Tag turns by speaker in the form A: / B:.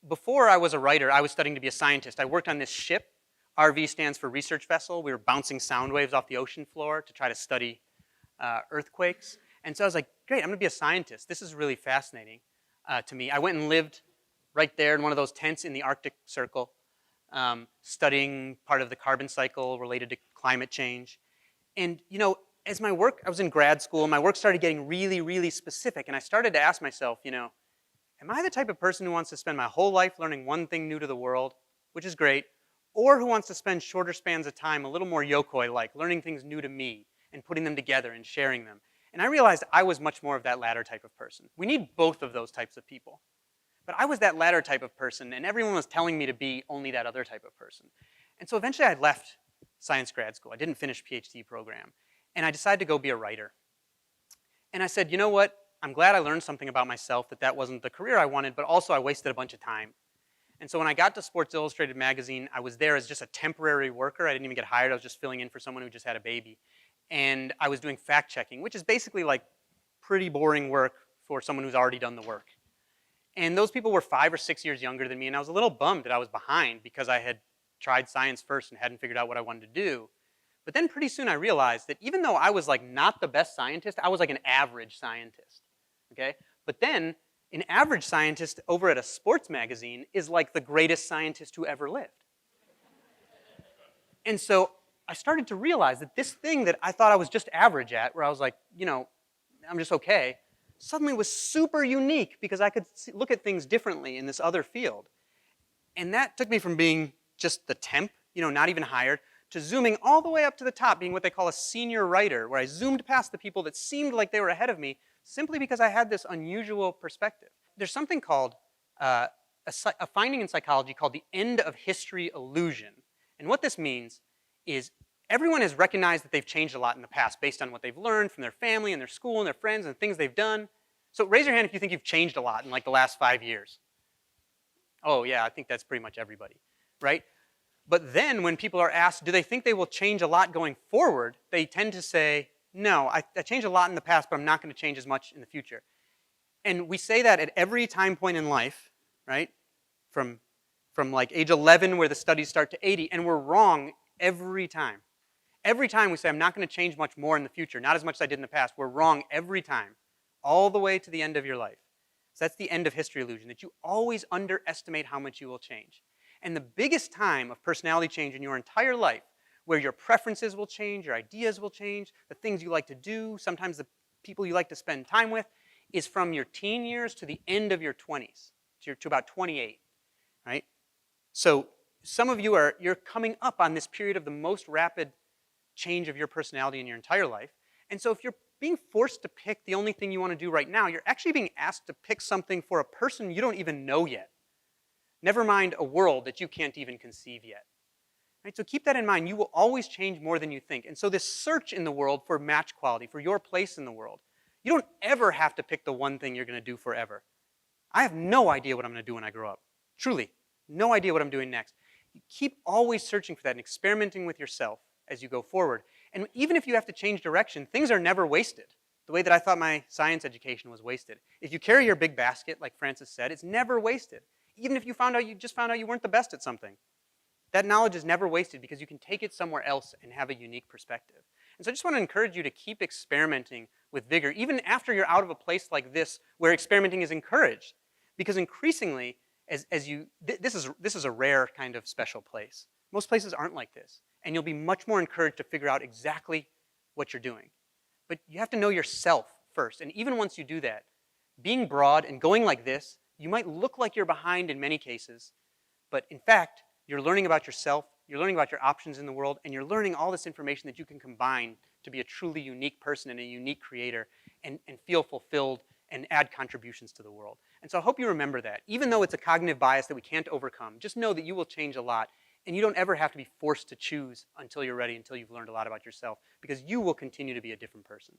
A: before I was a writer, I was studying to be a scientist. I worked on this ship. RV stands for research vessel. We were bouncing sound waves off the ocean floor to try to study earthquakes. And so I was like, great, I'm gonna be a scientist. This is really fascinating to me. I went and lived right there in one of those tents in the Arctic Circle, studying part of the carbon cycle related to climate change. And you know, as my work, I was in grad school, my work started getting really, really specific, and I started to ask myself, you know, am I the type of person who wants to spend my whole life learning one thing new to the world, which is great, or who wants to spend shorter spans of time, a little more yokoi-like, learning things new to me and putting them together and sharing them? And I realized I was much more of that latter type of person. We need both of those types of people. But I was that latter type of person, and everyone was telling me to be only that other type of person. And so eventually I left science grad school. I didn't finish PhD program. And I decided to go be a writer. And I said, you know what? I'm glad I learned something about myself, that wasn't the career I wanted, but also I wasted a bunch of time. And so when I got to Sports Illustrated magazine, I was there as just a temporary worker. I didn't even get hired. I was just filling in for someone who just had a baby. And I was doing fact checking, which is basically like pretty boring work for someone who's already done the work. And those people were 5 or 6 years younger than me, and I was a little bummed that I was behind because I had tried science first and hadn't figured out what I wanted to do. But then pretty soon I realized that even though I was like not the best scientist, I was like an average scientist, okay? But then an average scientist over at a sports magazine is like the greatest scientist who ever lived. And so I started to realize that this thing that I thought I was just average at, where I was like, you know, I'm just okay, suddenly was super unique because I could look at things differently in this other field. And that took me from being just the temp, you know, not even hired, to zooming all the way up to the top, being what they call a senior writer, where I zoomed past the people that seemed like they were ahead of me simply because I had this unusual perspective. There's something called a finding in psychology called the end of history illusion. And what this means is everyone has recognized that they've changed a lot in the past based on what they've learned from their family and their school and their friends and the things they've done. So raise your hand if you think you've changed a lot in like the last 5 years. Oh yeah, I think that's pretty much everybody, right? But then when people are asked, do they think they will change a lot going forward, they tend to say, no, I changed a lot in the past, but I'm not going to change as much in the future. And we say that at every time point in life, right? From like age 11 where the studies start to 80, and we're wrong every time. Every time we say, I'm not going to change much more in the future, not as much as I did in the past, we're wrong every time, all the way to the end of your life. So that's the end of history illusion, that you always underestimate how much you will change. And the biggest time of personality change in your entire life, where your preferences will change, your ideas will change, the things you like to do, sometimes the people you like to spend time with, is from your teen years to the end of your 20s, to about 28, right? So some of you you're coming up on this period of the most rapid change of your personality in your entire life. And so if you're being forced to pick the only thing you want to do right now, you're actually being asked to pick something for a person you don't even know yet. Never mind a world that you can't even conceive yet. Right? So keep that in mind. You will always change more than you think. And so this search in the world for match quality, for your place in the world, you don't ever have to pick the one thing you're going to do forever. I have no idea what I'm going to do when I grow up. Truly, no idea what I'm doing next. You keep always searching for that and experimenting with yourself as you go forward. And even if you have to change direction, things are never wasted. The way that I thought my science education was wasted. If you carry your big basket, like Francis said, it's never wasted. Even if you just found out you weren't the best at something. That knowledge is never wasted because you can take it somewhere else and have a unique perspective. And so I just want to encourage you to keep experimenting with vigor, even after you're out of a place like this where experimenting is encouraged. Because increasingly, this is a rare kind of special place. Most places aren't like this. And you'll be much more encouraged to figure out exactly what you're doing. But you have to know yourself first. And even once you do that, being broad and going like this, you might look like you're behind in many cases, but in fact, you're learning about yourself, you're learning about your options in the world, and you're learning all this information that you can combine to be a truly unique person and a unique creator and feel fulfilled and add contributions to the world. And so I hope you remember that. Even though it's a cognitive bias that we can't overcome, just know that you will change a lot, and you don't ever have to be forced to choose until you're ready, until you've learned a lot about yourself, because you will continue to be a different person.